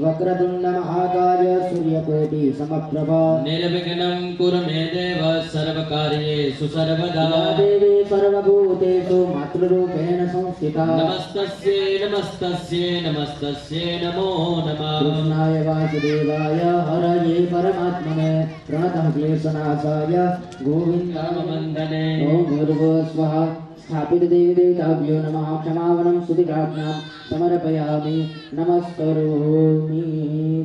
वक्रतुंड महाकाय सूर्यकोटि समप्रभ निर्विघ्नं कुरु मे देव सर्वकार्येषु सर्वदा देवी सर्वभूतेषु मातृरूपेण संस्थिता नमस्तस्यै नमस्तस्यै नमस्तस्यै नमो नमः कृष्णाय वासुदेवाय हरये परमात्मने प्रणतः क्लेशनाशाय गोविन्दाय वन्दने ओम भूर्भुवः स्वः स्थापित देवी देवताभ्यो नमः क्षमावनं स्तुतिप्रार्थनां समर्पयामि नमस्करोमि।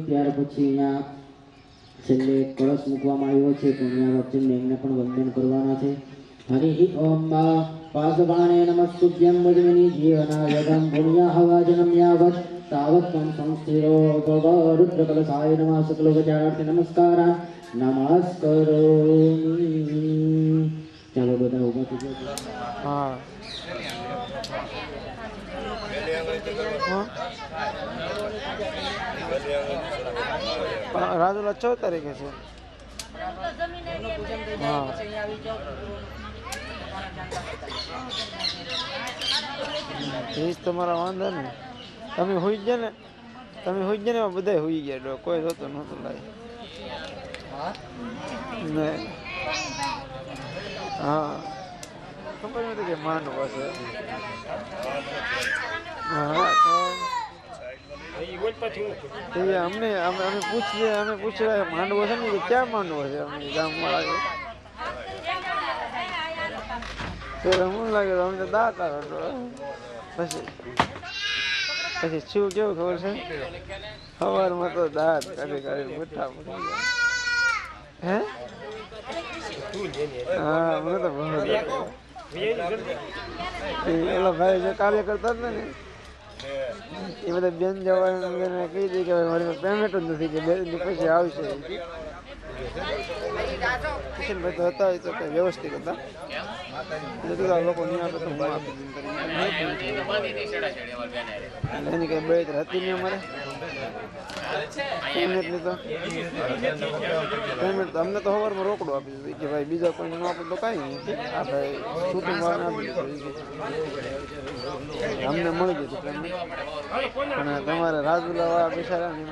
ત્યાર પછી અહીંયા છેલ્લે કળશ મૂકવામાં આવ્યો છે પુણ્યા ભક્તને એમને પણ વંદન કરવાના છે। હરિ ઓમ પાસબાણે નમસ્તુભ્યં વજમિની જીવનાયગં પુણ્યાહવાજનમ યાવત તાવત ત્વં સંસ્થિરો ભવ રુદ્રકલશાય નમઃ સકલોપચારાર્થે નમસ્કારાન નમસ્કરોમિ। ચાલો બધા ઊભા થઈ જાઓ। हाँ રાજુલા 14 તારીખે છે। हाँ તમારા વાંધા ને તમે હોઈ ગયા ને બધા હોઈ ગયા કોઈ જોતો નહોતું લાય ને हाँ ખબર નથી કે માંડવો છે। હા તો અમને અમે પૂછીએ માંડવો છે ને ક્યાં માંડવો છે અમને ગામવાળા તો શું લાગે અમને દાતા પછી શું કેવું ખબર છે સવારમાં તો દાંત કાઢી મોટા હે हाँ મને તો બહુ પેલા ભાઈ જે કાર્ય કરતા હતા ને એ બધા બેન જવાને કહી દે કે મારી પેમેન્ટ જ નથી કે 2 દિવસ પછી આવશે। કિશનભાઈ તો હતા એ તો કઈ વ્યવસ્થિત હતા લોકો નહીં આપે તો હું આપી એની કઈ બેત હતી નહીં અમારે પેમેન્ટની તો પેમેન્ટ અમને તો સવારમાં રોકડું આપી દીધું કે ભાઈ બીજા કોઈને ન આપે તો કાંઈ નહીં આ ભાઈ શૂટિંગ વાળાને આપી દીધું અમને મળી ગયું પેમેન્ટ અને તમારે રાજુલા વાળા બિચારા ને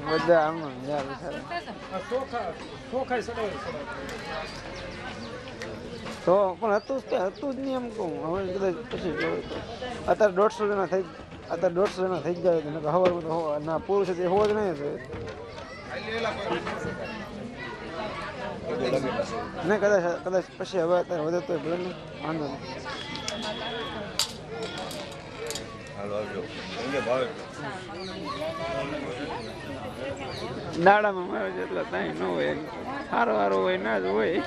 બધા આમ યાર બિચારા તો પણ હતું જ નહીં એમ કહું હવે કદાચ પછી જોયું તો અત્યારે 150 જણા થઈ જાય તો હવારમાં તો ના પૂરું છે તે હોવો જ નહીં ને કદાચ પછી હવે અત્યારે વધે તો ભલે નહીં વાંધો નહીં। દાડામાં મારે જેટલા ત્યાં ન હોય સારો હોય ના જ હોય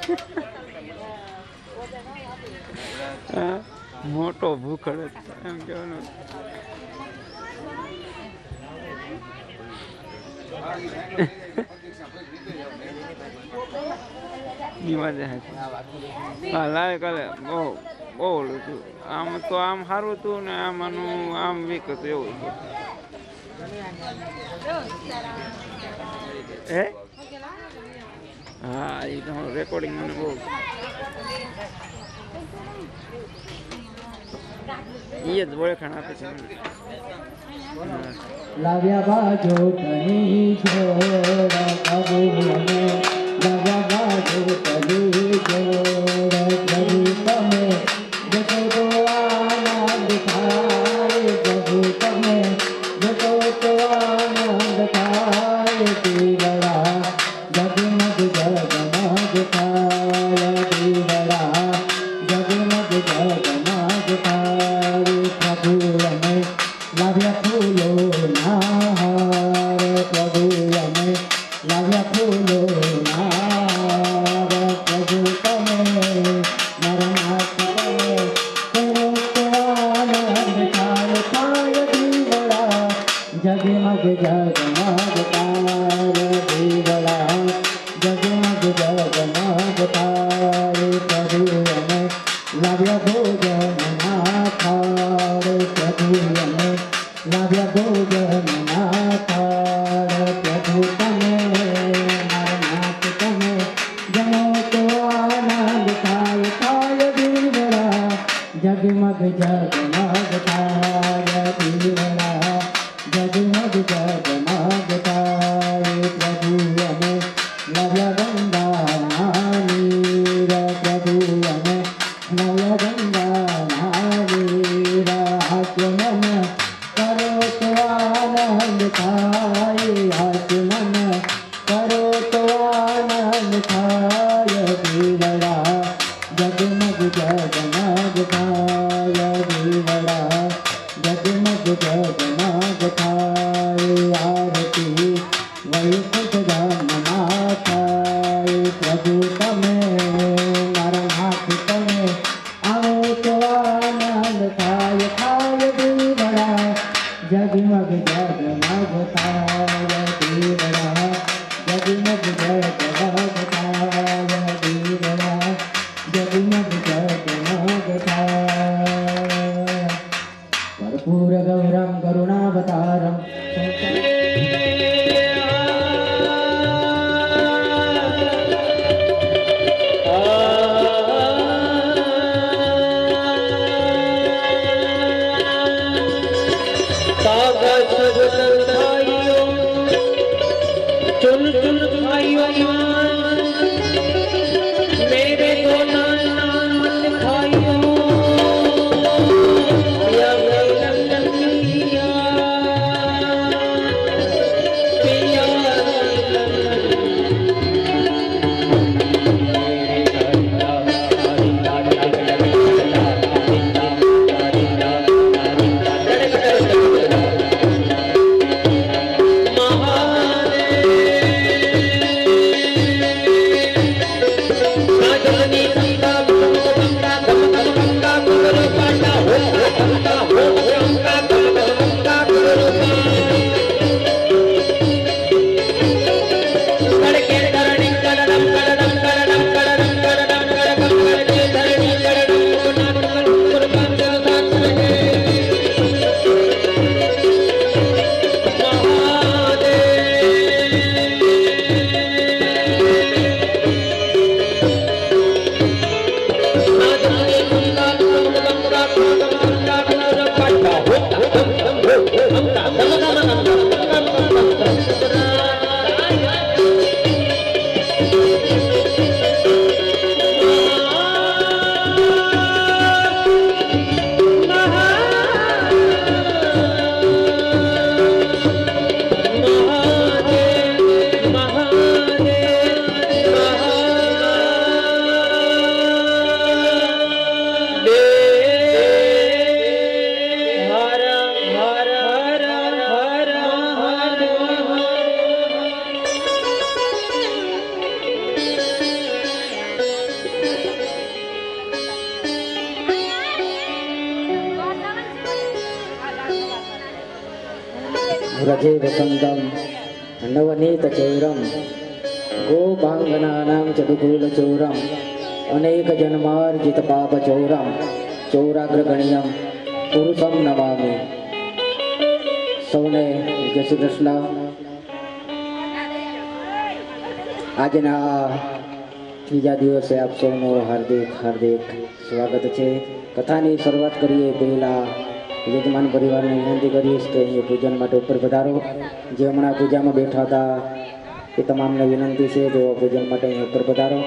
મોટો ભૂખડ એમ કહેવાનું હા લાવે કાલે બહુ ઓલું હતું આમ તો આમ સારું હતું ને આમાંનું આમ વીક હતું એવું હતું હે હા એ તમારું રેકોર્ડિંગ મને બહુ એ જ ઓળખાણ આપે છે લાવ્યા બાજો તની જોડ કબૂલને લાવ્યા બાજો તની જોડ પ્રભુ તમે જશો તો આનંદ થાય પ્રભુ તમે જશો તો આનંદ થાય દીવડા જગમગ જગમગ થાય દીવડા જગમગ જગમગ થાય પ્રભુ અમે લાવ્યા ફૂલો ના હાર પ્રભુ અમે લાવ્યા ફૂલો ના હાર પ્રભુ તમે મારા નાથ તમે કરો તો આનંદ થાય થાય દીવડા જગમગ જગમગ તાર દીવડા જગમગ જગમગ તાર પ્રભુ અમે લાવ્યા ભોજન ના થાળ પ્રભુ અમે લાવ્યા ભોજન ના થાળ પ્રભુ તમે મારા નાથ તમે જમો તો આનંદ થાય થાય દીવડા જગમગ જગમગ થાય દીવડા मन करो तो आनंद थाय आचमन करो तो आनंद थाय दीवड़ा जगमग जगमग थाय दीवड़ा जगमग जगमग थाय आरती वैकुंठ धाम माथाय प्रभु तमे मारा नाथ तमे आवे तो आनंद थाय थाय दीवड़ा जगमग जगमग थाय दीवड़ा जगमग जगमग थाय दीवड़ा जगमग जगमग थाय कर्पूर गौरम करुणावतारम चुन चुन भाइयों मेरे दो नाम भाइयों या पिया व्रजे वसन्तं नवनीतचौरं गोपाङ्गनानां चतुकूलचौरम् अनेकजन्मार्जितपापचौरं चौराग्रगण्यं पुरुषं नमामि। સૌને જય શ્રી કૃષ્ણ। આજના ત્રીજા દિવસે આપ સૌનું હાર્દિક હાર્દિક સ્વાગત છે। કથાની શરૂઆત કરીએ પહેલાં યજમાન પરિવારને વિનંતી કરીશ કે અહીં પૂજન માટે ઉપર પધારો। જે હમણાં પૂજામાં બેઠા હતા એ તમામને વિનંતી છે તો પૂજન માટે અહીં ઉપર પધારો।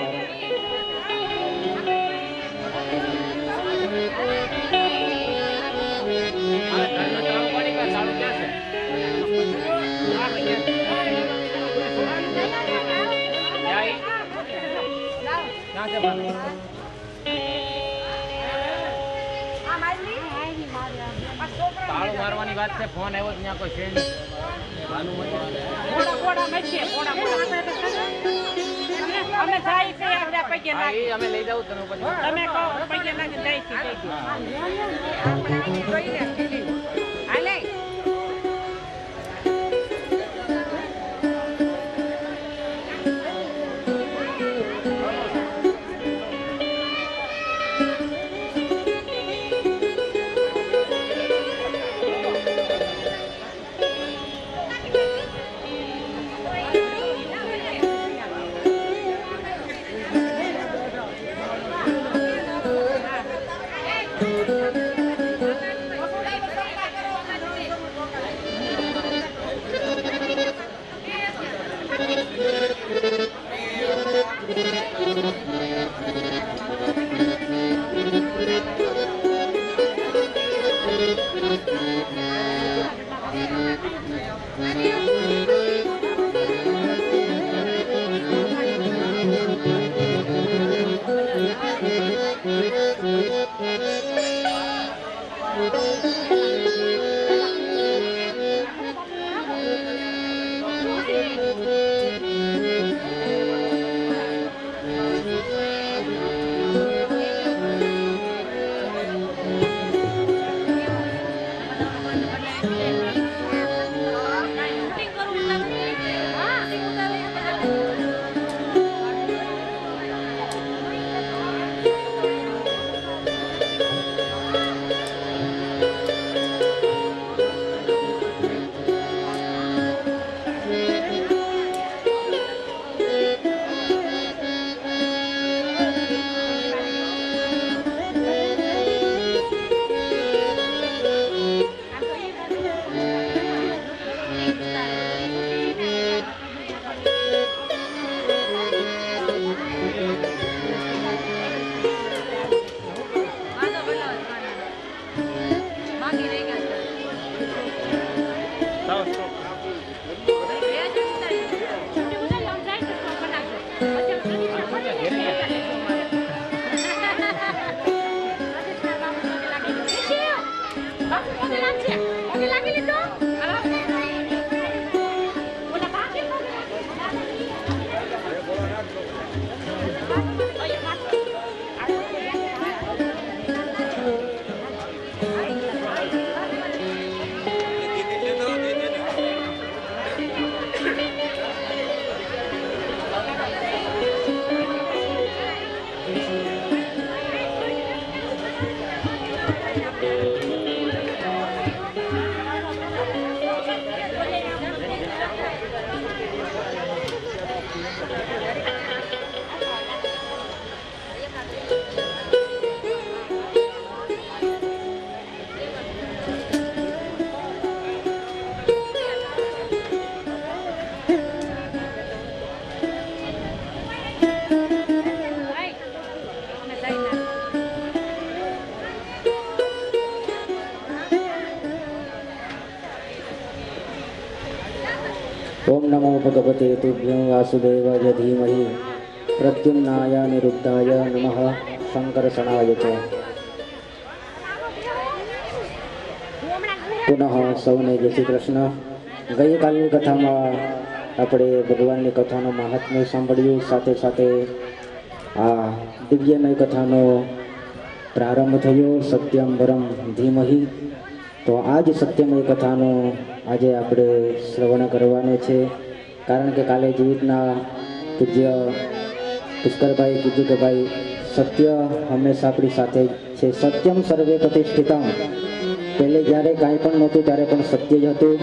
તાળું મારવાની વાત છે, ફોન આવ્યો ત્યાં કોઈ છે નહીં। અમે લઈ જાવ તમે ओम नमो भगवते तुभ्यं वासुदेवाय धीमहि प्रद्युम्नाय निरुद्धाय नमः शंकरसणाय च પુનઃ સૌને જય શ્રી કૃષ્ણ. ગઈકાલની કથામાં આપણે ભગવાનની કથાનું મહાત્મ્ય સાંભળ્યું, સાથે સાથે આ દિવ્યમય કથાનો પ્રારંભ થયો. સત્યમ વરમ ધીમહિ. તો આ જ સત્યમય કથાનું આજે આપણે શ્રવણ કરવાનું છે. કારણ કે કાલે જેવી રીતના પૂજ્ય પુષ્કરભાઈ કીધું કે ભાઈ સત્ય હંમેશા આપણી સાથે છે. સત્યમ સર્વે પ્રતિષ્ઠિતમ. પહેલે જ્યારે કાંઈ પણ નહોતું ત્યારે પણ સત્ય જ હતું,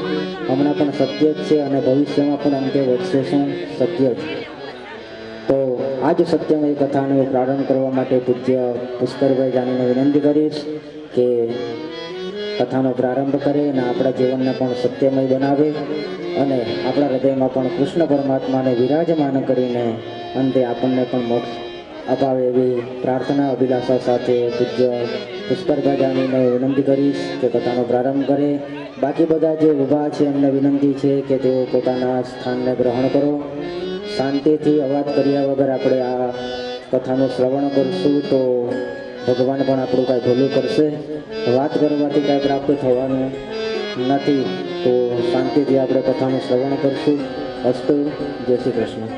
હમણાં પણ સત્ય જ છે અને ભવિષ્યમાં પણ અંતે વધશે શું? સત્ય જ. તો આ જ સત્યમય કથાનો પ્રારંભ કરવા માટે પૂજ્ય પુષ્કરભાઈ જાણીને વિનંતી કરીશ કે કથાનો પ્રારંભ કરે અને આપણા જીવનને પણ સત્યમય બનાવે અને આપણા હૃદયમાં પણ કૃષ્ણ પરમાત્માને વિરાજમાન કરીને અંતે આપણને પણ મોક્ષ અપાવે એવી પ્રાર્થના અભિલાષા સાથે પૂજ્ય પુષ્કરભાઈ જાણીને વિનંતી કરીશ કે કથાનો પ્રારંભ કરે. બાકી બધા જે ઊભા છે એમને વિનંતી છે કે તેઓ પોતાના સ્થાનને ગ્રહણ કરો. શાંતિથી અવાજ કર્યા વગર આપણે આ કથાનું શ્રવણ કરશું તો ભગવાન પણ આપણું કાંઈ ભલું કરશે. વાત કરવાથી કાંઈ પ્રાપ્ત થવાનું નથી. તો શાંતિથી આપણે કથાનું શ્રવણ કરશું. અસ્તુ. જય શ્રી કૃષ્ણ.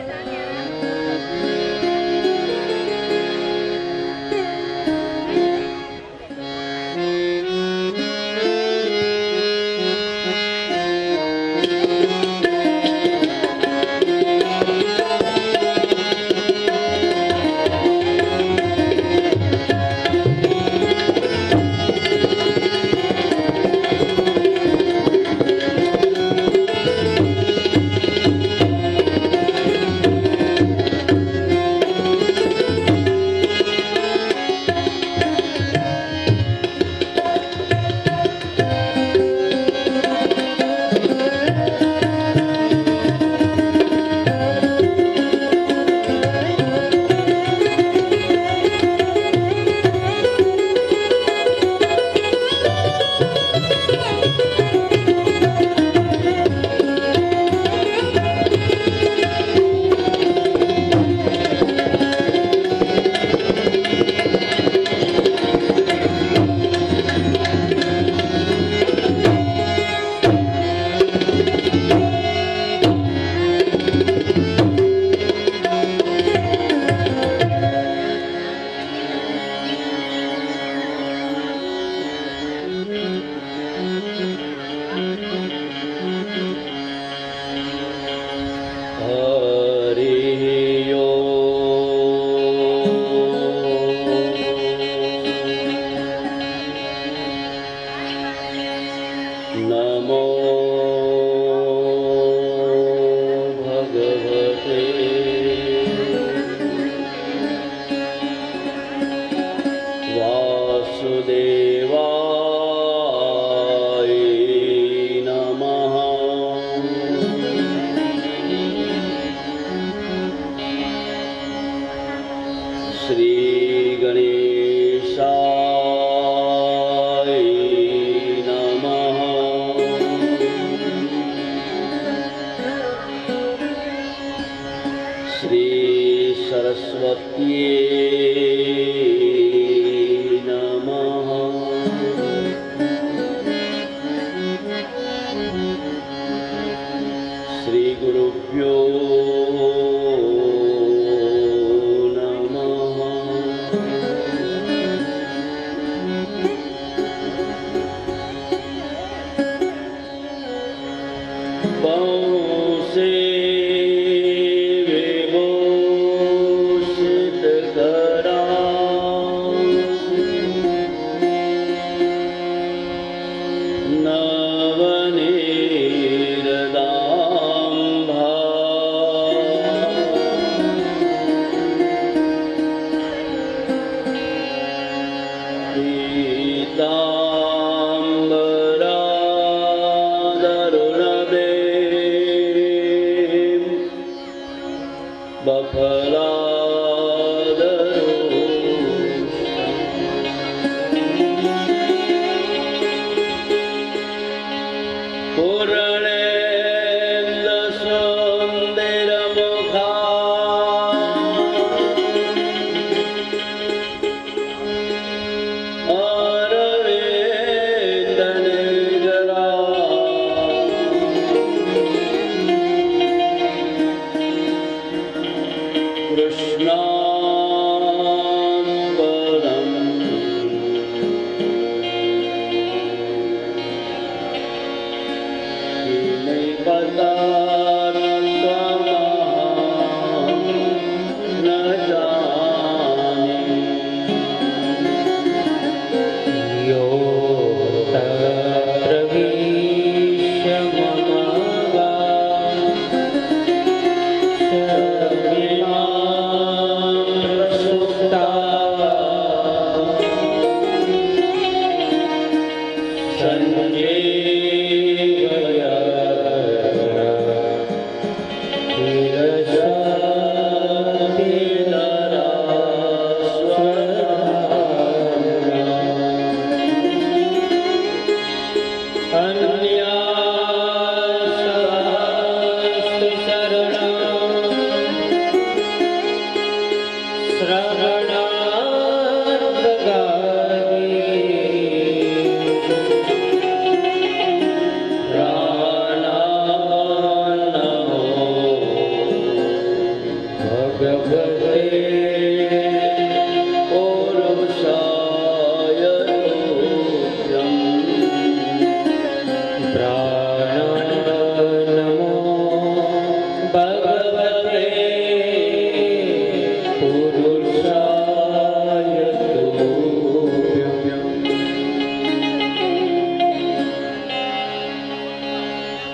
भगवते वासुदेवाय नमः। श्री गणेशाय नमः। श्री सरस्वत्यै नमः। श्री गुरुभ्यो नमः। से विभूषित करा नवनीरदाम्भा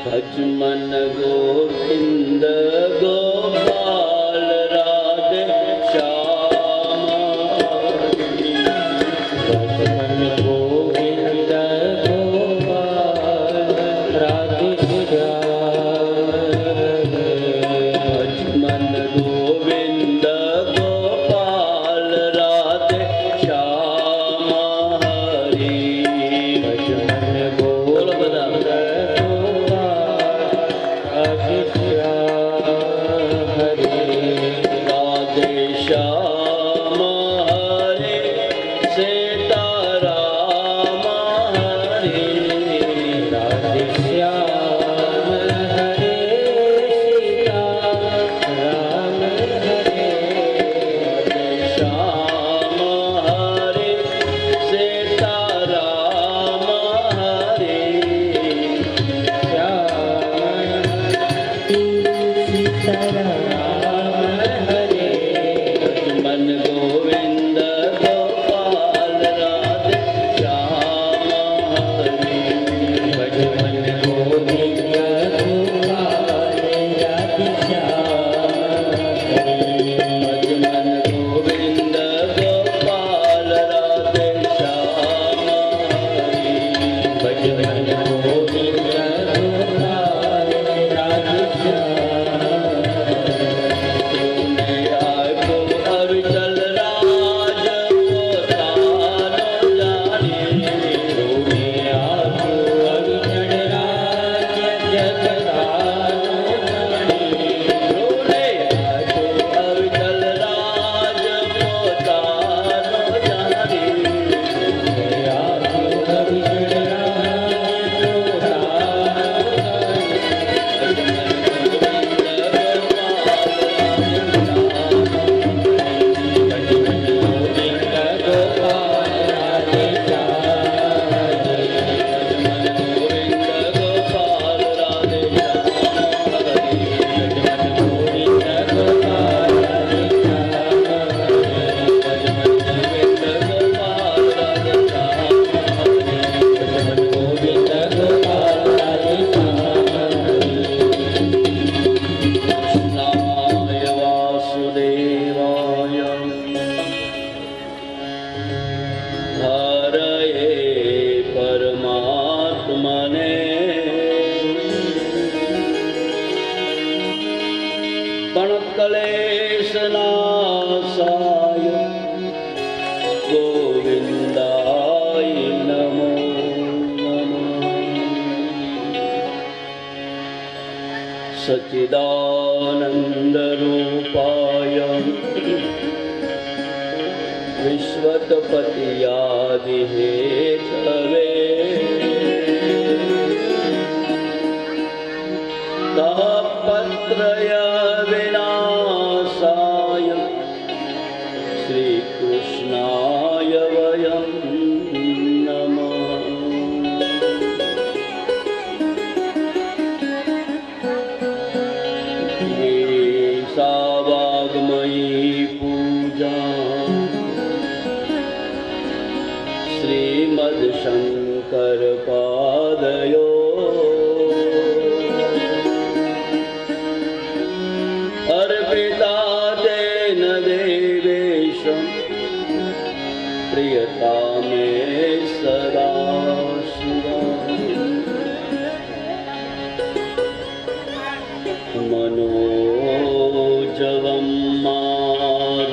भजमन गोविंद गोपाल राधे श्याम भजमन गोविंद गोपाल राधे श्याम भजमन गोविंद गोपाल राधे श्याम हरि भजमन गोविंद श्याम हरे सीताराम हरे राधे श्याम हरे सीताराम हरे राधे श्याम हरे सीताराम हरे श्याम सच्चिदानन्दरूपाय विश्वत्पत्यादिहेतवे तापत्रय विनाशाय श्रीकृष्णाय वयं नमः। वाग्मयी पूजा श्रीमद्शंकर पादयो अर्पिता तेन देवेशं प्रियता मे सदा शिवा। मनोजवं मारुततुल्यवेगा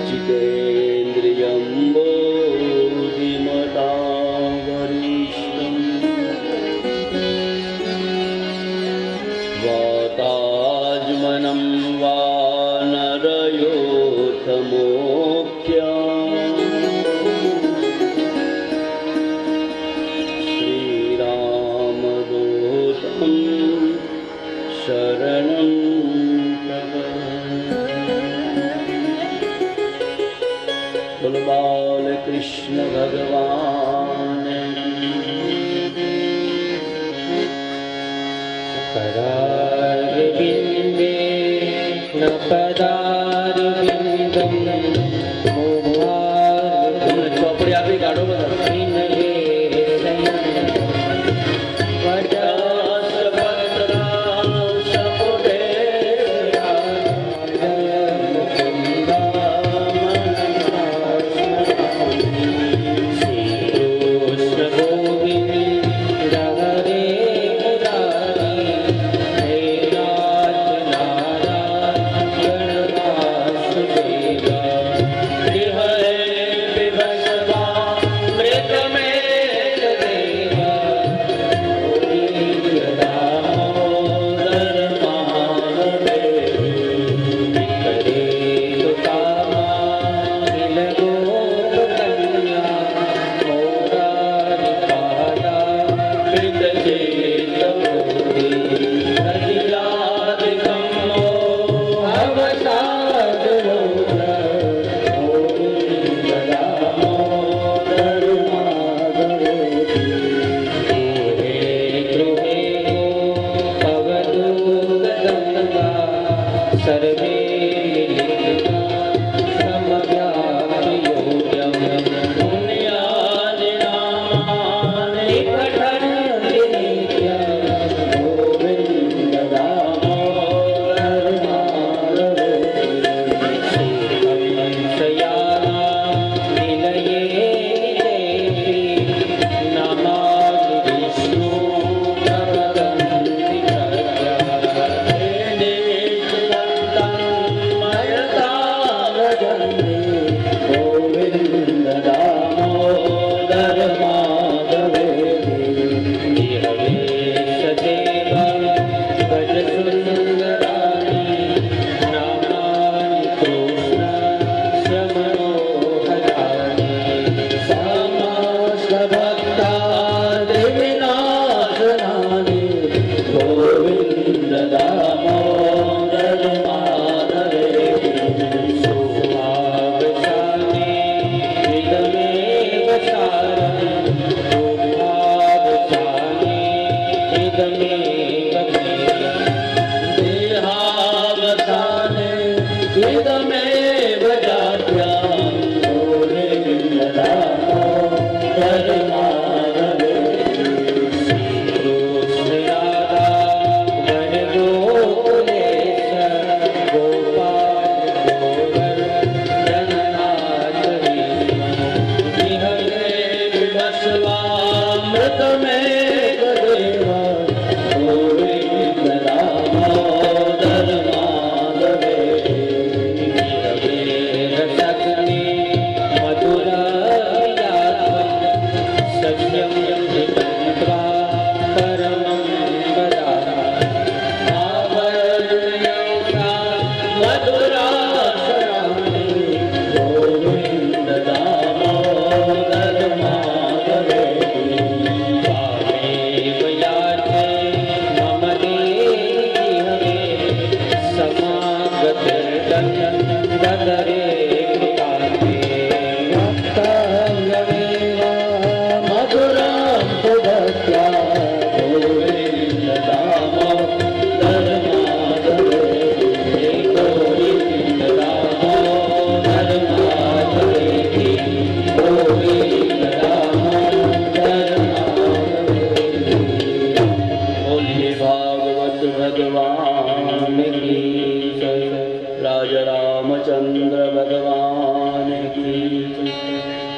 जितेन्द्रियं बोधिमतावरिष्ठं वाताज्मनं वानरयोतमोख्या शरणं बोलो बाल कृष्ण भगवान पदारविन्दे न पदारविन्दं તમને ચોપડી આપી કાઢો બધા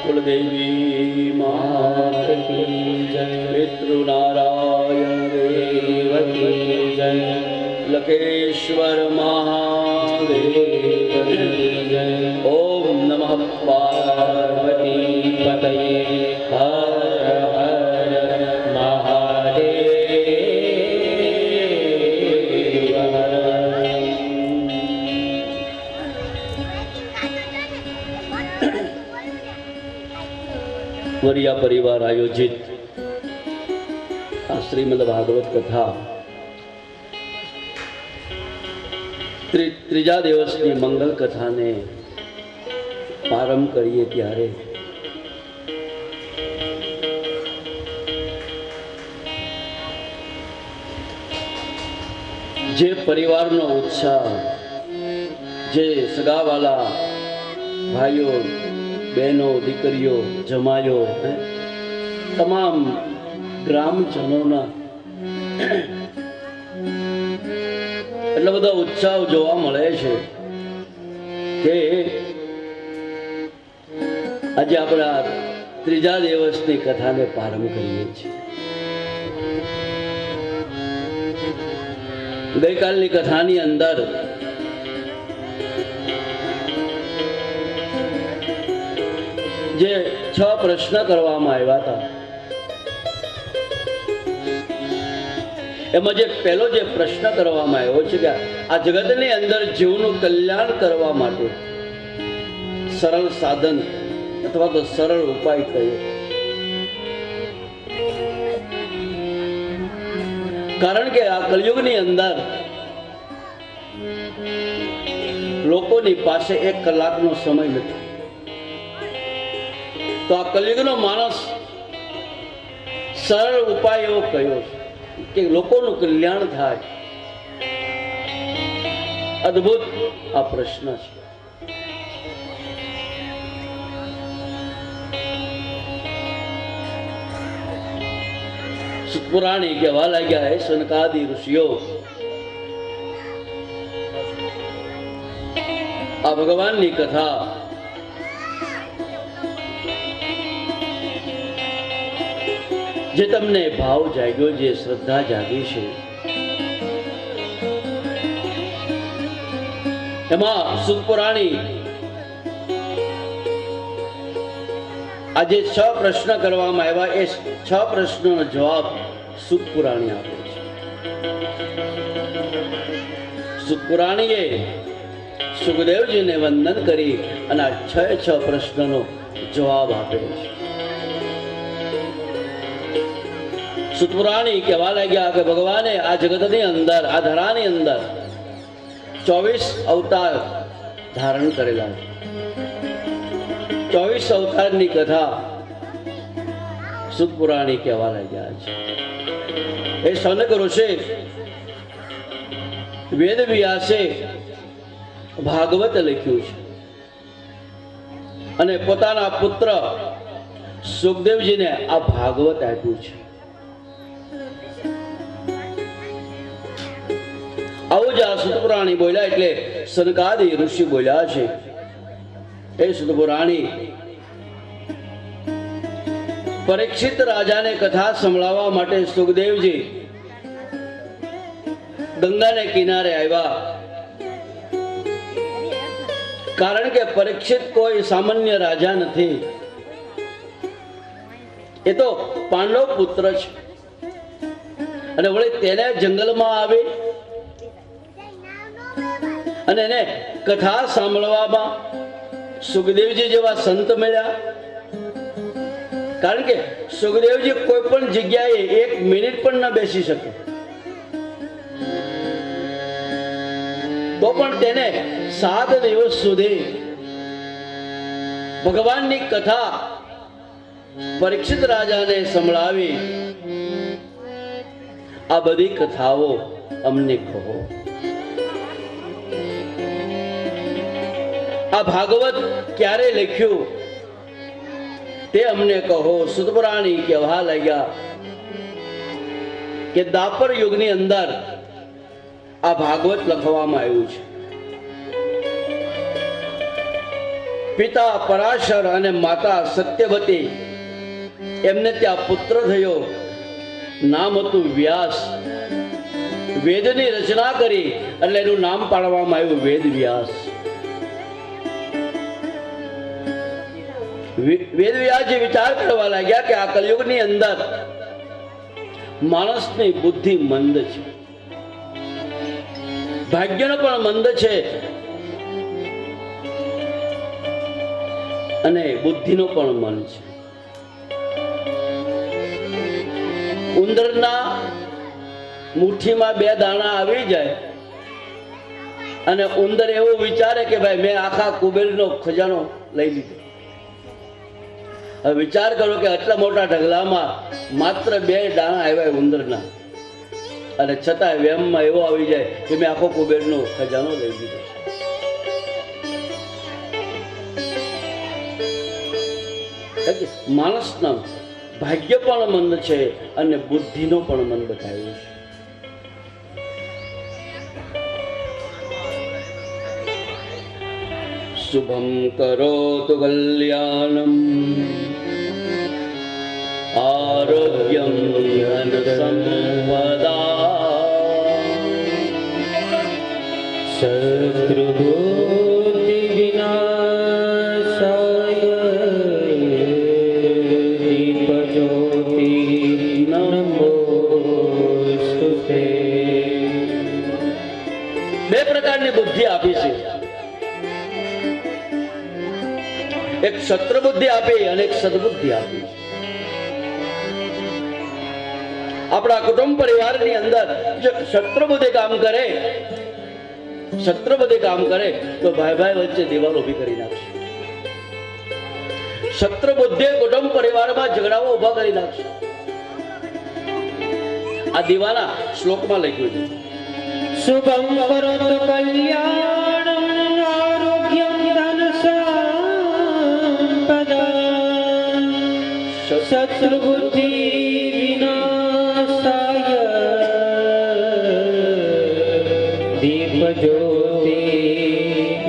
कुलदेवी मात की जय। पितृनारायण देव की जय। लकेश्वर महादेव की जय। ओम नमः पार्वती पतये हर हर महादेव। वरिया परिवार आयोजित श्रीमद भागवत कथा ત્રીજા દિવસની મંગલ કથાને પ્રારંભ કરીએ ત્યારે જે પરિવારનો ઉત્સાહ, જે સગાવાલા ભાઈઓ બહેનો દીકરીઓ જમાયો તમામ ગ્રામજનોના એટલો બધો ઉત્સાહ જોવા મળે છે કે આજે આપણા ત્રીજા દિવસની કથાને પ્રારંભ કરીએ છીએ. ગઈકાલની કથાની અંદર જે 6 પ્રશ્ન કરવામાં આવ્યા હતા એમાં જે પહેલો જે પ્રશ્ન કરવામાં આવ્યો છે કે આ જગતની અંદર જીવનું કલ્યાણ કરવા માટે સરળ સાધન અથવા તો સરળ ઉપાય કયો? કારણ કે આ કલયુગની અંદર લોકોની પાસે 1 કલાકનો સમય નથી. તો આ કલયુગનો માણસ સરળ ઉપાય એવો કયો છે કે લોકોનું કલ્યાણ થાય? અદ્ભુત આ પ્રશ્ન છે. પુરાણી કહેવા લાગ્યા હે સનકાદી ઋષિઓ, આ ભગવાનની કથા જે તમને ભાવ જાગ્યો, જે શ્રદ્ધા જાગી છે, એમાં સુતપુરાણી આજે 6 પ્રશ્ન કરવામાં આવ્યા. એ 6 પ્રશ્નોનો જવાબ સુતપુરાણી આપે છે. સુતપુરાણીએ સુખદેવજીને વંદન કરી અને આ 6 પ્રશ્નનો જવાબ આપે છે. સુતપુરાણી કહેવા લાગ્યા કે ભગવાને આ જગતની અંદર, આ ધરાની અંદર 24 અવતાર ધારણ કરેલા છે. 24 અવતારની કથા સુતપુરાણી કહેવા લાગ્યા છે. એ સનક ઋષિ વેદ વ્યાસે ભાગવત લખ્યું છે અને પોતાના પુત્ર સુખદેવજીને આ ભાગવત આપ્યું છે. આવું જ આ સુતપુરાણી બોલ્યા એટલે સનકાદી ઋષિ બોલ્યા છે. એ સુતપુરાણી પરીક્ષિત રાજાને કથા સંભળાવવા માટે સુખદેવજી ગંગાને કિનારે આવ્યા. કારણ કે પરીક્ષિત કોઈ સામાન્ય રાજા નથી, એ તો પાંડવ પુત્ર છે અને વળી તેને જંગલમાં આવી અને એને કથા સાંભળવામાં સુખદેવજી જેવા સંત મળ્યા. કારણ કે સુખદેવજી કોઈ પણ જગ્યાએ 1 મિનિટ પણ ન બેસી શકે, તો પણ તેને 7 દિવસ સુધી ભગવાનની કથા પરીક્ષિત રાજાને સંભળાવી. આ બધી કથાઓ અમને કહો. આ ભાગવત ક્યારે લખ્યું તે અમને કહો. સુતપુરાણી કહેવા લાગ્યા કે દ્વાપર યુગની અંદર આ ભાગવત લખવામાં આવ્યું છે. પિતા પરાશર અને માતા સત્યવતી એમને ત્યાં પુત્ર થયો. નામ હતું વ્યાસ. વેદની રચના કરી એટલે એનું નામ પાડવામાં આવ્યું વેદ વ્યાસ. વેદ વ્યાસજી વિચાર કરવા લાગ્યા કે આ કલયુગની અંદર માણસની બુદ્ધિ મંદ છે, ભાગ્યનો પણ મંદ છે અને બુદ્ધિનો પણ મન છે. ઉંદરના મુઠ્ઠીમાં 2 દાણા આવી જાય અને ઉંદર એવું વિચારે કે ભાઈ મેં આખા કુબેરનો ખજાનો લઈ લીધો. હવે વિચાર કરો કે આટલા મોટા ઢગલામાં માત્ર 2 દાણા આવ્યા ઉંદરના, અને છતાં વેમમાં એવો આવી જાય કે મેં આખો કુબેરનો ખજાનો લઈ લીધો. માણસના ભાગ્ય પણ મંદ છે અને બુદ્ધિનો પણ મંદ થયું છે. શુભમ કરોતુ કલ્યાણમ આરોગ્યમ ધન સંપદા શત્રુબુદ્ધિ વિનાશાય દીપજ્યોતિ નમોસ્તુતે. 2 પ્રકારની બુદ્ધિ આપી છે. એક શત્રુ બુદ્ધિ આપી અને એક સદબુદ્ધિ આપી. આપણા કુટુંબ પરિવારની અંદર જો શત્રુ બુદ્ધિ કામ કરે, શત્રુ બુદ્ધિ કામ કરે તો ભાઈ ભાઈ વચ્ચે દિવાલ ઊભી કરી નાખશે. શત્રુ બુદ્ધિ કુટુંબ પરિવારમાં ઝઘડાઓ ઊભા કરી નાખશે. આ દીવાના શ્લોકમાં લખ્યું છે. શુભમ કરોતુ કલ્યાણમ આરોગ્યમ ધન સંપદા શત્રુબુદ્ધિ વિનાશાય દીપજ્યોતિ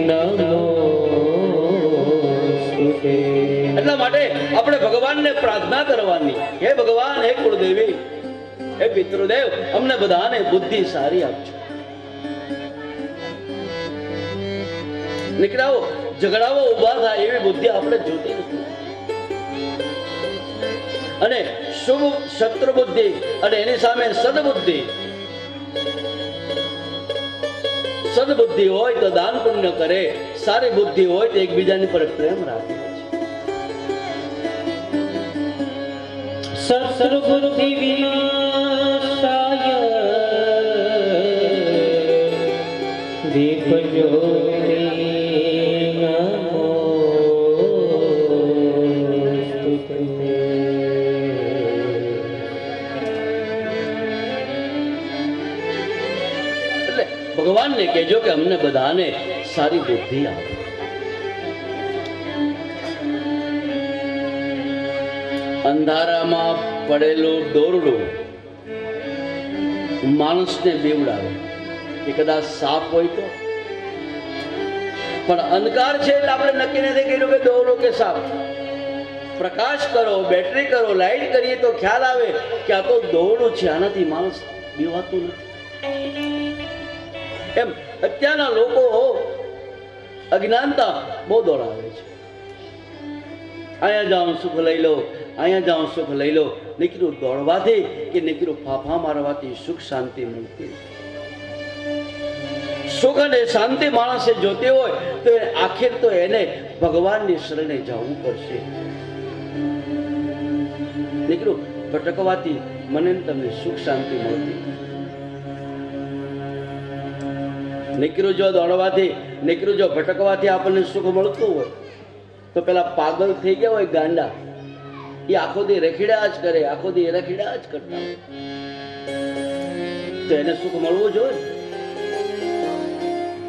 નમોસ્તુતે. એટલા માટે આપણે ભગવાનને પ્રાર્થના કરવાની, હે ભગવાન, હે કુળદેવી, હે પિતૃદેવ, અમને બધાને બુદ્ધિ સારી આપજો. નીકળાઓ ઝઘડાઓ ઉભા થાય એવી બુદ્ધિ આપણે જોતી નથી. અને શુભ શત્રુ બુદ્ધિ અને એની સામે સદબુદ્ધિ. સદબુદ્ધિ હોય તો દાન પુણ્ય કરે, સારી બુદ્ધિ હોય તો એકબીજાની પર પ્રેમ રાખે. શત્રુબુદ્ધિ વિનાશાય દીપજ્યોતિ નમોસ્તુતે. એટલે ભગવાનને કહેજો કે અમને બધાને સારી બુદ્ધિ આપે. અંધારામાં પડેલું દોરડું માણસને બીવડાવે. એ કદાચ સાપ હોય તો, પણ અંધકાર છે એટલે આપણે નક્કી નથી કર્યું કે દોરડું કે સાપ. પ્રકાશ કરો, બેટરી કરો, લાઈટ કરીએ તો ખ્યાલ આવે કે આ તો દોરડું છે, આનાથી માણસ બીવાતું નથી. એમ અત્યારના લોકો અજ્ઞાનતા બહુ દોડાવે છે. અહીંયા જાઉં સુખ લઈ લો, અહીંયા જાઉં સુખ લઈ લો. નીકળ્યું દોડવાથી કે નીકળ્યું ફાફા મારવાથી સુખ શાંતિ મળતી. સુખ અને શાંતિ માણસે જોતી હોય તો આખિર તો એને ભગવાનની શરણે જવું પડશે. નીકળ્યું ભટકવાથી મને તમને સુખ શાંતિ મળતી. નીકળ્યું જો દોડવાથી, નીકળ્યું જો ભટકવાથી આપણને સુખ મળતું હોય તો પેલા પાગલ થઈ ગયા હોય ગાંડા, એ આખો દી રખીડા જ કરે, આખો દી રખીડા જ કરતા હોય તો એને સુખ મળવું જોઈએ.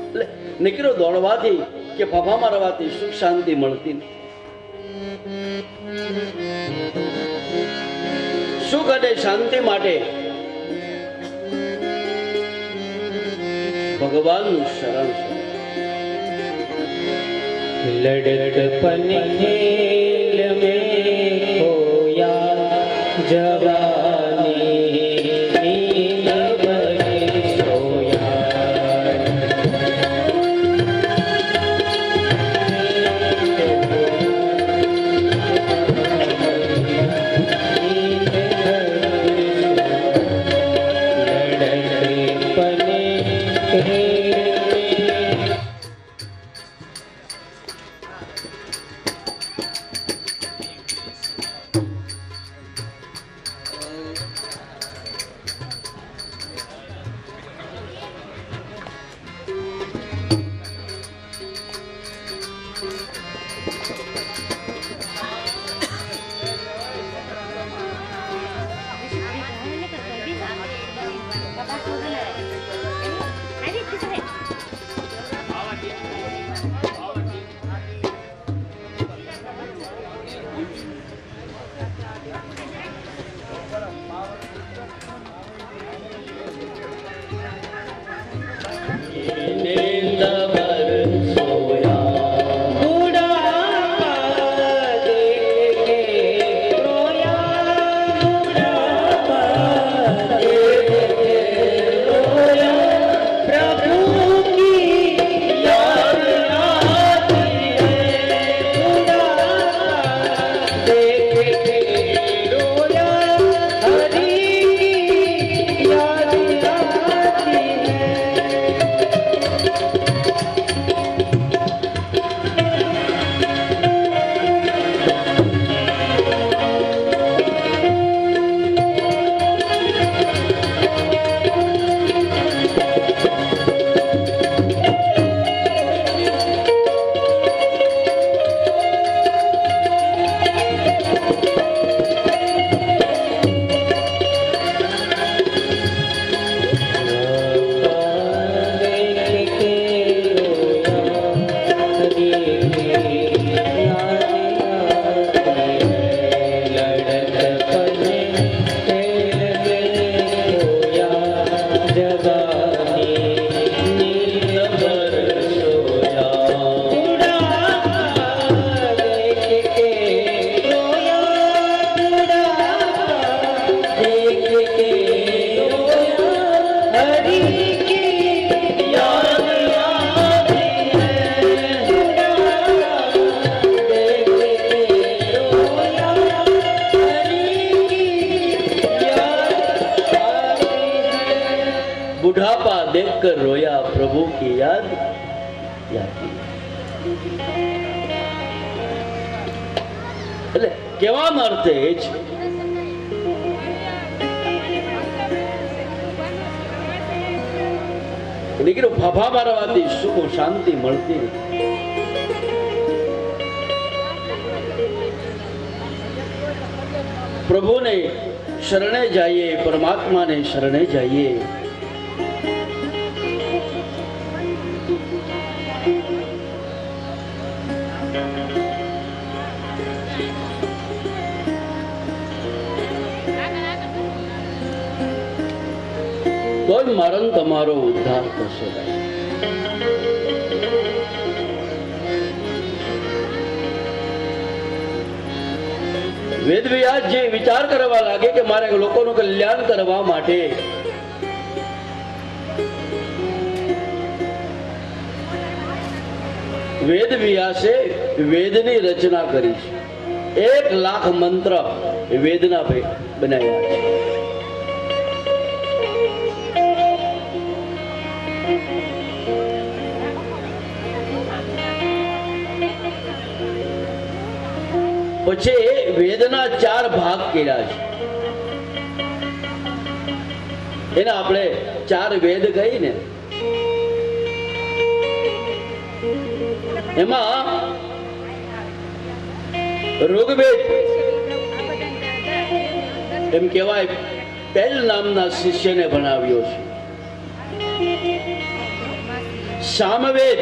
એટલે નીકળ્યો દોડવાથી કે ફફા મારવાથી સુખ શાંતિ મળતી નથી. સુખ અને શાંતિ માટે ભગવાનનું શરણ છે. लड़कपन खेल में खोया जवानी नींद भरी सोया। नींद भर सोया। बुढ़ापा देख के रोया, बुढ़ापा देख के रोया। प्रभु की याद आती है, बुढ़ापा देख के रोया। हरि की याद आती है। बुढ़ापा देखकर रोया, प्रभु की याद आती। એટલે કહેવાનો અર્થ એ છે દીકરો ફાફા મારવાથી સુખ શાંતિ મળતી નથી. પ્રભુને શરણે જઈએ, પરમાત્માને શરણે જઈએ. તોય મારો ને તમારો ઉદ્ધાર થશે. વેદ વ્યાસ જે વિચાર કરવા લાગે કે મારે લોકોનું કલ્યાણ કરવા માટે વેદ વ્યાસે વેદની રચના કરી છે. 1,00,000 મંત્ર વેદના બનાવ્યા છે. પછી વેદના 4 ભાગ કર્યા છે. એને આપણે 4 વેદ કહી ને, એમાં ઋગ્વેદ એમ કહેવાય પહેલ નામના શિષ્યને ભણાવ્યો છે. સામવેદ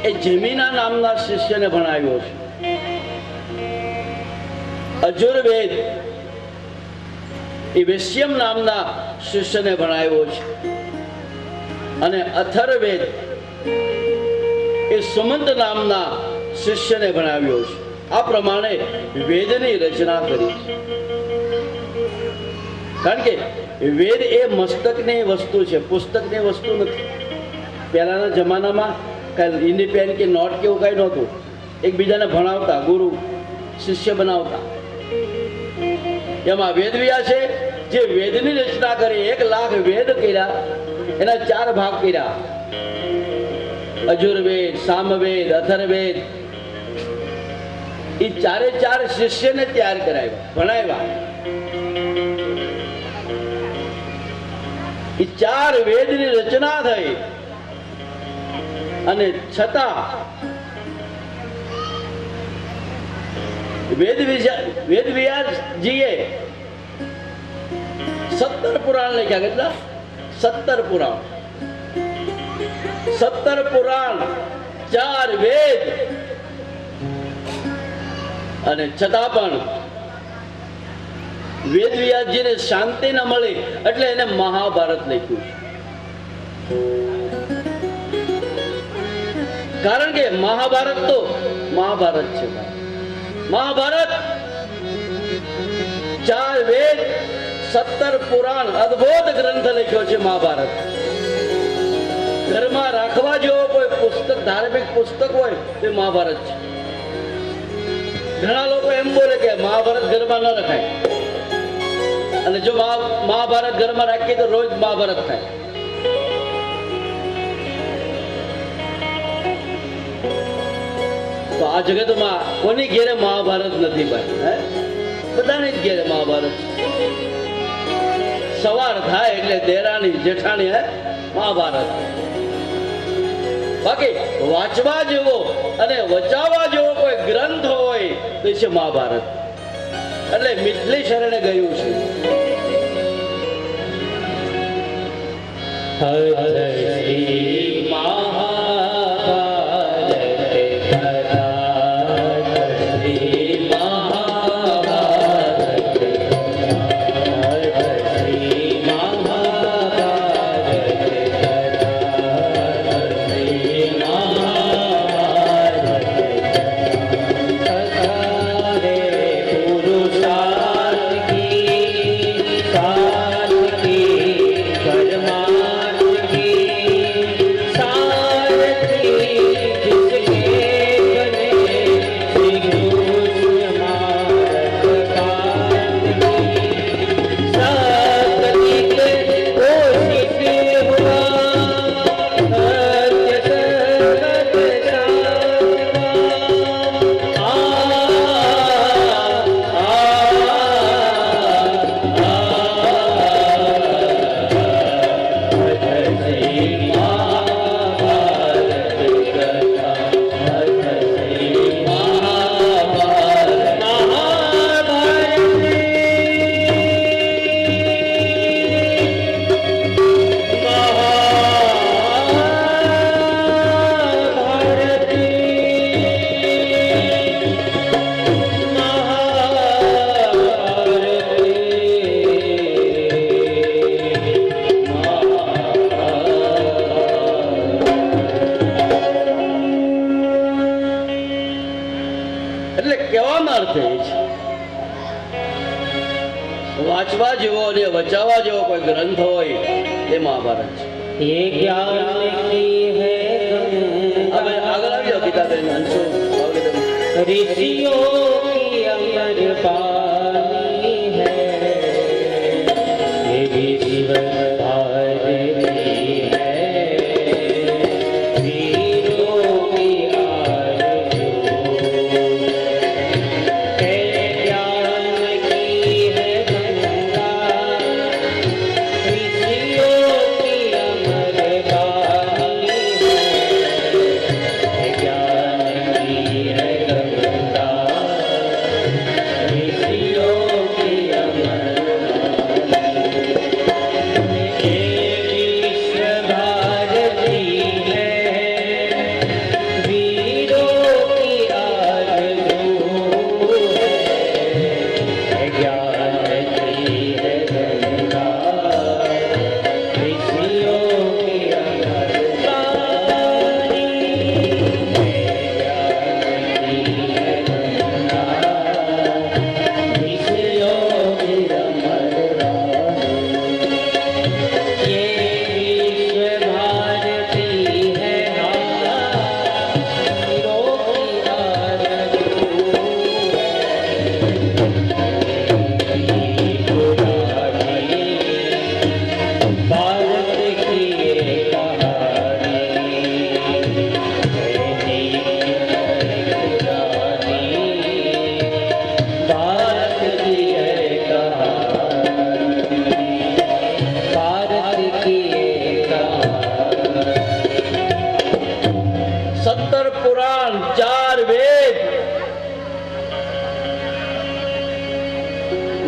એ જમીના નામના શિષ્યને ભણાવ્યો છે. અજુર્વેદ એ વેશ્યમ નામના શિષ્યને ભણાવ્યો છે. અને અથર્વેદ એ સુમંત નામના શિષ્યને ભણાવ્યો છે. આ પ્રમાણે વેદની રચના કરી છે. કારણ કે વેદ એ મસ્તકની વસ્તુ છે, પુસ્તકની વસ્તુ નથી. પહેલાના જમાનામાં કાંઈ હિન્દી પેન કે નોટ કે એવું કાંઈ નહોતું. એકબીજાને ભણાવતા, ગુરુ શિષ્ય બનાવતા. એમાં વેદવ્યાસ છે જે વેદની રચના કરી. 1,00,000 વેદ કર્યા, એના 4 ભાગ કર્યા: અજુર્વેદ, સામવેદ, અથર્વેદ. એ 4 શિષ્યને તૈયાર કરાવ્યા, ભણાવ્યા. એ 4 વેદની રચના થઈ અને છતાં વેદવ્યાસજીએ 17 પુરાણ લખ્યા. કેટલા? 17 પુરાણ. 17 પુરાણ, 4 વેદ, અને છતાં પણ વેદવ્યાસજીને શાંતિ ન મળી એટલે એને મહાભારત લખ્યું. કારણ કે મહાભારત તો મહાભારત છે. મહાભારત 4 વેદ, 17 પુરાણ, અદ્ભુત ગ્રંથ લખ્યો છે મહાભારત. ઘરમાં રાખવા જેવો કોઈ પુસ્તક, ધાર્મિક પુસ્તક હોય તે મહાભારત છે. ઘણા લોકો એમ બોલે કે મહાભારત ઘરમાં ન રખાય, અને જો મહાભારત ઘરમાં રાખીએ તો રોજ મહાભારત થાય. તો આ જગતમાં કોની ઘેરે મહાભારત નથી ભાઈ? બધાની જ ઘેરે મહાભારત. સવાર થાય એટલે દેરાણી જેઠાણી મહાભારત. બાકી વાંચવા જેવો અને વચાવવા જેવો કોઈ ગ્રંથ હોય તો છે મહાભારત. એટલે મિથલી શરણે ગયું છે. વાંચવા જેવો અને વચાવવા જેવો કોઈ ગ્રંથ હોય એ મહાભારત છે. હવે આગળ આવ્યો ગીતાબેન અંશુ. ऋषियों की अमर पानी है, ये भी जीवन भारती है, वीरों की आरज़ू है, ज्ञान की है गंगा, ऋषियों की अमर पानी है, ज्ञान की है गंगा, ऋषियों की अमर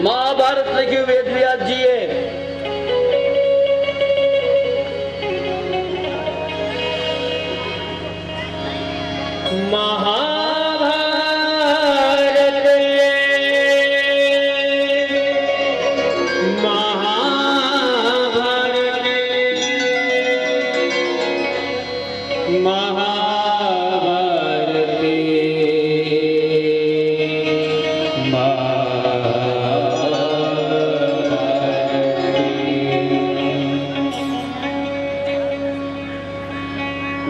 મહાભારત લખ્યું વેદ વ્યાસજીએ.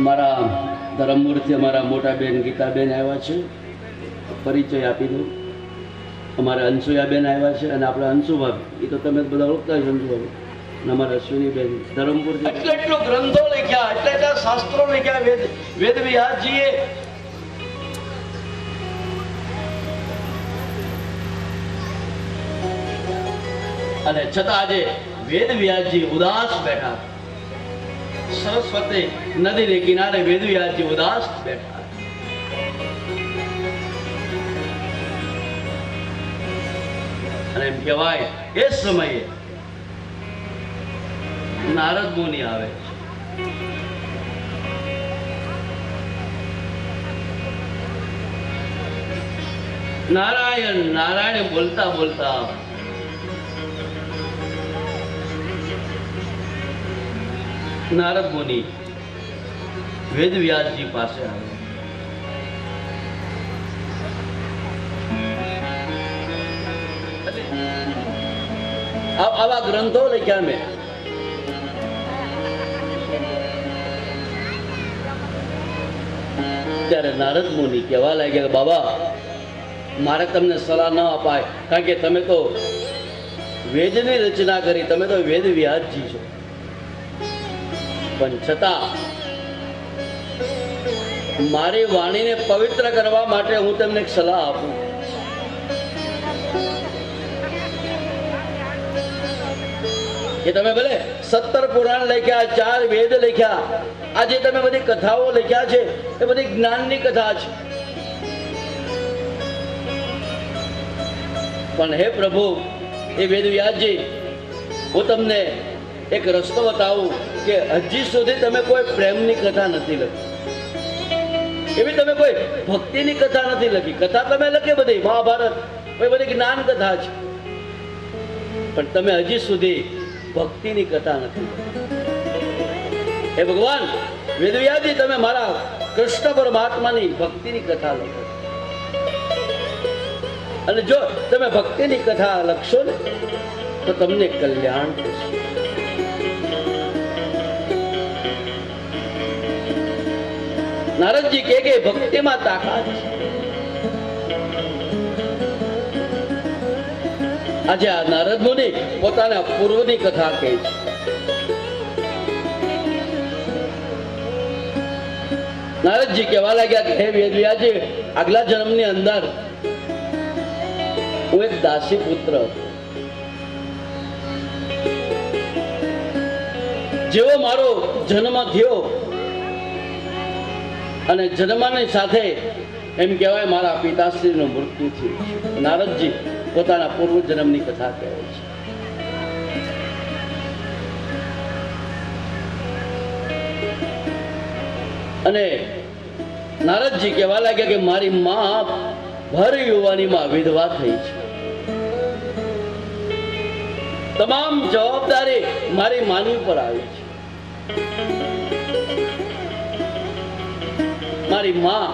મારા ધર્મમૂર્તિ અમારા મોટા બેન ગીતાબેન આવ્યા છે, પરિચય આપી દઉં. અમારા અંશુયાબેન આવ્યા છે અને આપણા અંશુભાઈ, એ તો તમે બધા ઓળખતા જ અંશુભાઈ, અને અમારા અશ્વિનીબેન ધર્મપુર. એટલો ગ્રંથો લખ્યા, એટલે શાસ્ત્રો લખ્યા વેદ વ્યાસજીએ. અને છતાં આજે વેદ વ્યાસજી ઉદાસ બેઠા. સરસ્વતી નદીને કિનારે વેદ વ્યાસજી ઉદાસ બેઠા. અને એમ કહેવાય એ સમયે નારદ મુનિ આવે છે. નારાયણ નારાયણ બોલતા બોલતા નારદ મુનિ વેદ વ્યાસજી પાસે આવે. આવા ગ્રંથો લખ્યા મેં. ત્યારે નારદ મુનિ કહેવા લાગ્યા, બાબા મારે તમને સલાહ ન અપાય, કારણ કે તમે તો વેદની રચના કરી, તમે તો વેદ વ્યાસજી છો. પણ છતાં મારી વાણીને પવિત્ર કરવા માટે હું તમને એક સલાહ આપું. કે તમે ભલે 17 પુરાણ લખ્યા, 4 વેદ લખ્યા, આજે તમે બધી કથાઓ લખ્યા છે એ બધી જ્ઞાનની કથા છે. પણ હે પ્રભુ, એ વેદ વ્યાસજી, હું તમને એક રસ્તો બતાવું કે હજી સુધી તમે કોઈ પ્રેમની કથા નથી લખી, એવી તમે કોઈ ભક્તિની કથા નથી લખી. કથા તમે લખી બધી, મહાભારત બધી જ્ઞાન કથા છે, પણ તમે હજી સુધી ભક્તિની કથા નથી. હે ભગવાન વેદ વ્યાસજી, તમે મારા કૃષ્ણ પરમાત્માની ભક્તિની કથા લખો, અને જો તમે ભક્તિની કથા લખશો ને તો તમને કલ્યાણ થશે. નારદજી કે ભક્તિમાં તાકાત છે. આજે આ નારદ મુનિ પોતાના પૂર્વની કથા કહે છે. નારદજી કહેવા લાગ્યા કે હે વેદ વ્યાસજી, આગલા જન્મની અંદર હું એક દાસી પુત્ર હતો. જેવો મારો જન્મ થયો અને જન્મની સાથે એમ કહેવાય મારા પિતાશ્રીનું મૃત્યુ થયું. નારદજી પોતાના પૂર્વ જન્મની કથા કહે છે. અને નારદજી કહેવા લાગ્યા કે મારી માં ભર યુવાનીમાં વિધવા થઈ છે. તમામ જવાબદારી મારી માની પર આવી છે. મારી માં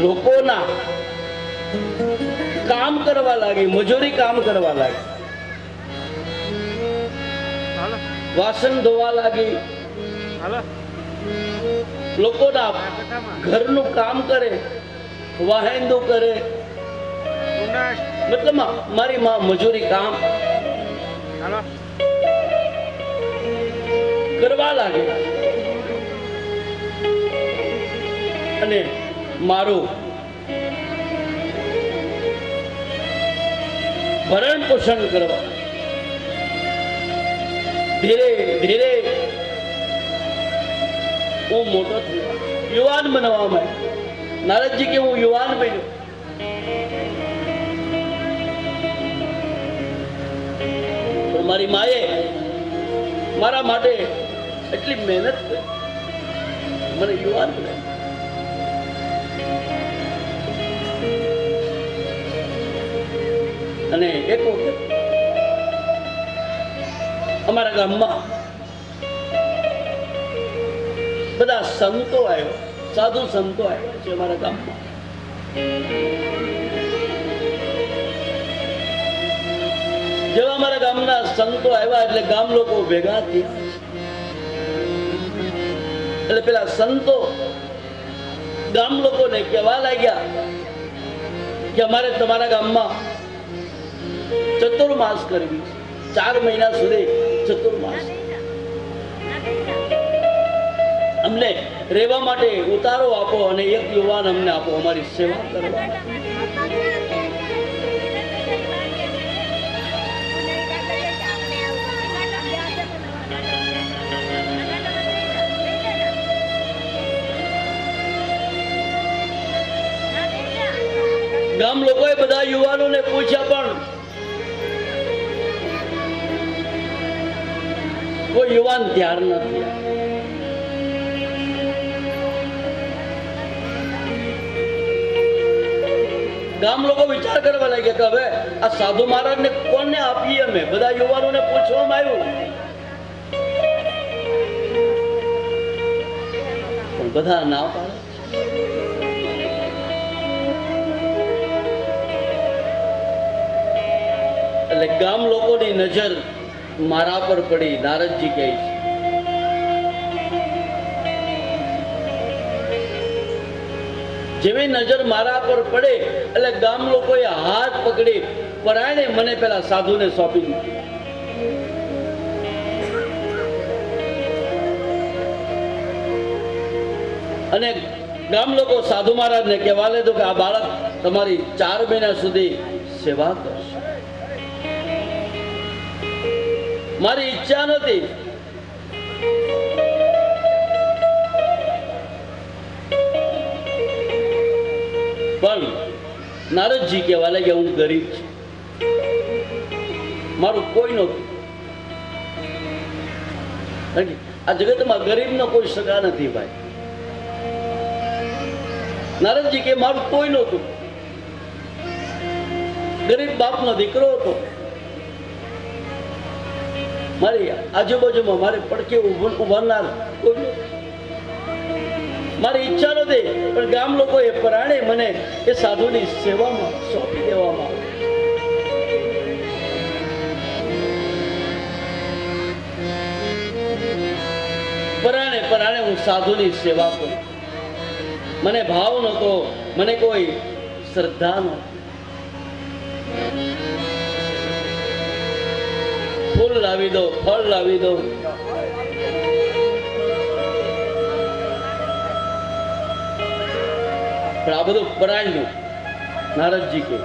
લોકોના કામ કરવા લાગી, મજૂરી કામ કરવા લાગી, વાસણ ધોવા લાગી, લોકોના ઘરનું કામ કરે, વાહેંદો કરે, મતલબ મારી માં મજૂરી કામ. હાલો કરવા લાગે અને મારું ભરણ પોષણ કરવા ધીરે ધીરે હું મોટો થયો, યુવાન બનવા માંડ્યો. નારદજી કે હું યુવાન બન્યો. પણ મારી માએ મારા માટે એટલી મહેનત કરી, મને યુવાન બનાવ્યો. અને એક વખત અમારા ગામમાં બધા સંતો આવ્યા, સાધુ સંતો આવ્યા છે અમારા ગામમાં. જેવા અમારા ગામના સંતો આવ્યા એટલે ગામ લોકો ભેગા થયા. એટલે પેલા સંતો ગામ લોકોને કહેવા લાગ્યા કે અમારે તમારા ગામમાં ચતુર્માસ કરવી, 4 મહિના સુધી ચતુર્માસ. અમને રહેવા માટે ઉતારો આપો અને એક યુવાન અમને આપો અમારી સેવા કરવા. ગામ લોકોએ બધા યુવાનોને પૂછ્યા પણ કોઈ યુવાન તૈયાર નથી. ગામ લોકો વિચાર કરવા લાગ્યા કે હવે આ સાધુ મહારાજને કોને આપીએ? અમે બધા યુવાનોને પૂછવામાં આવ્યું પણ બધા ના પાડે. એટલે ગામ લોકોની નજર મારા પર પડી. નારદજી કહે છે જેવી નજર મારા પર પડે એટલે ગામ લોકોએ હાથ પકડી પરાયણે મને પેલા સાધુને સોંપી દીધી. અને ગામ લોકો સાધુ મહારાજને કહેવા લીધું કે આ બાળક તમારી 4 મહિના સુધી સેવા કરશે. મારી ઈચ્છા નથી, પણ નારદજી કહેવા લાગ્યા હું ગરીબ છું, મારું કોઈ નહોતું. આ જગતમાં ગરીબનો કોઈ સગા નથી ભાઈ. નારદજી કે મારું કોઈ નહોતું, ગરીબ બાપનો દીકરો હતો. મારી આજુબાજુમાં મારે પડખે ઉભારનાર કોઈ નહોતું. મારી ઈચ્છા નહોતી પણ ગામ લોકોએ પરાણે મને એ સાધુની સેવામાં સોંપી દેવામાં પરાણે પરાણે હું સાધુની સેવા કરું. મને ભાવ નહોતો, મને કોઈ શ્રદ્ધા નહોતી. ફૂલ લાવી દો, ફળ લાવી દો, પણ આ બધું પરાયણનું. નારદજી કે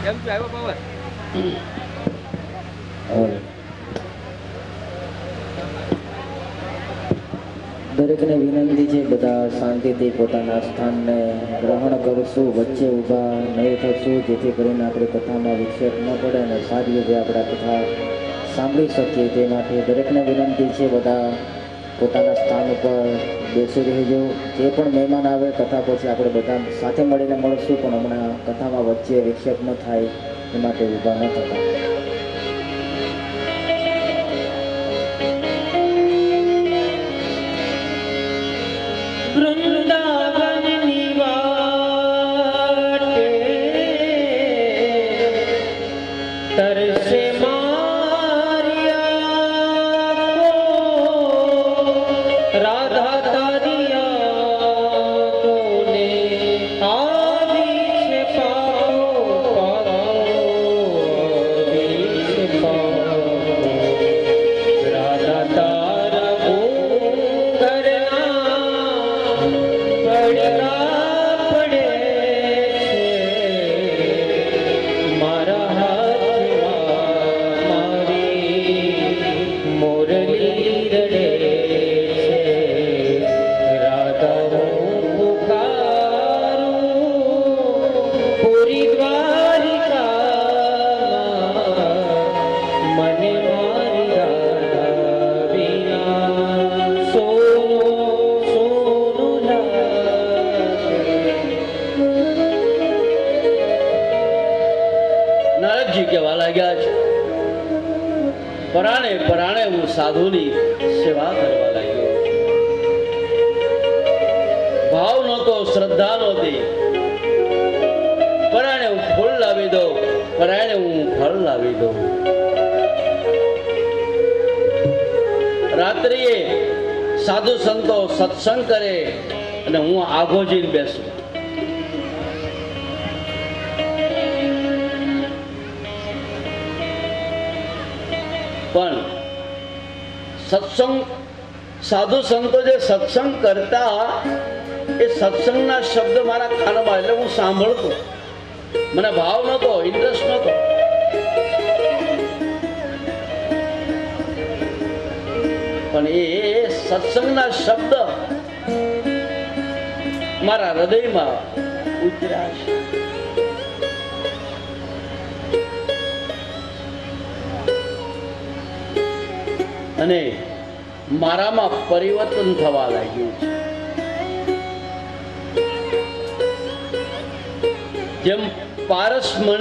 કેમ છો આવ્યો પવન? દરેકને વિનંતી છે બધા શાંતિથી પોતાના સ્થાનને ગ્રહણ કરશું, વચ્ચે ઊભા નહીં થશું, જેથી કરીને આપણે કથામાં વિક્ષેપ ન પડે અને સારી રીતે આપણે આ કથા સાંભળી શકીએ. તે માટે દરેકને વિનંતી છે બધા પોતાના સ્થાન ઉપર બેસી રહેજો. જે પણ મહેમાન આવે કથા પછી આપણે બધા સાથે મળીને મળશું, પણ હમણાં કથામાં વચ્ચે વિક્ષેપ ન થાય એ માટે ઊભા ન થતા. तरसे मारिया को राधा तारिया कोने आवी से पाओ राधा तारा वो घरना पड़ना पड़े मारा નારદજી કહેવા લાગ્યા છે, પરાણે પરાણે હું સાધુની સેવા કરવા લાગ્યો. ભાવ નહોતો, શ્રદ્ધા નહોતી. પરાણે હું ફૂલ લાવી દઉં, પરાણે હું ફળ લાવી દઉં. રાત્રિએ સાધુ સંતો સત્સંગ કરે અને હું આઘોજીને બેસું. પણ સત્સંગ સાધુ સંતો જે સત્સંગ કરતા એ સત્સંગના શબ્દ મારા કાનમાં, એટલે હું સાંભળતો. મને ભાવ નહોતો, ઇન્ટરેસ્ટ નહોતો. પણ એ સત્સંગના શબ્દ મારા હૃદયમાં ઉતર્યા છે. અને મારામાં પરિવર્તન થવા લાગ્યું છે. જેમ પારસ